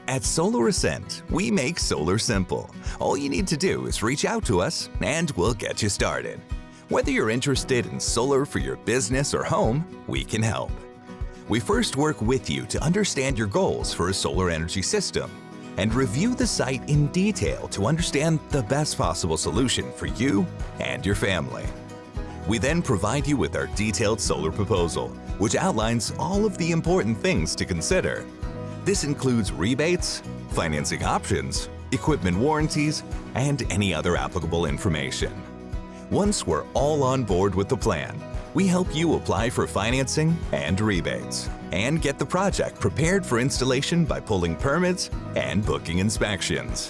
At Solar Ascent, we make solar simple. All you need to do is reach out to us and we'll get you started. Whether you're interested in solar for your business or home, we can help. We first work with you to understand your goals for a solar energy system and review the site in detail to understand the best possible solution for you and your family. We then provide you with our detailed solar proposal, which outlines all of the important things to consider. This includes rebates, financing options, equipment warranties, and any other applicable information. Once we're all on board with the plan, we help you apply for financing and rebates, and get the project prepared for installation by pulling permits and booking inspections.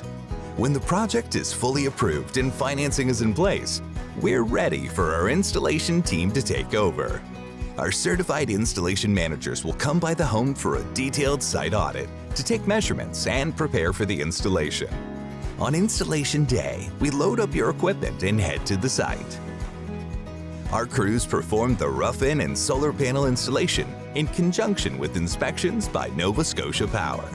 When the project is fully approved and financing is in place, we're ready for our installation team to take over. Our certified installation managers will come by the home for a detailed site audit to take measurements and prepare for the installation. On installation day, we load up your equipment and head to the site. Our crews perform the rough-in and solar panel installation in conjunction with inspections by Nova Scotia Power.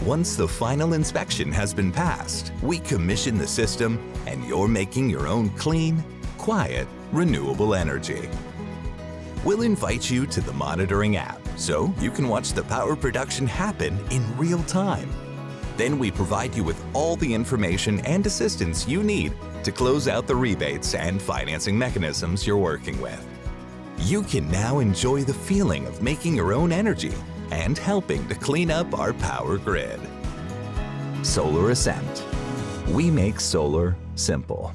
Once the final inspection has been passed, we commission the system and you're making your own clean, quiet, renewable energy. We'll invite you to the monitoring app so you can watch the power production happen in real time. Then we provide you with all the information and assistance you need to close out the rebates and financing mechanisms you're working with. You can now enjoy the feeling of making your own energy and helping to clean up our power grid. Solar Ascent. We make solar simple.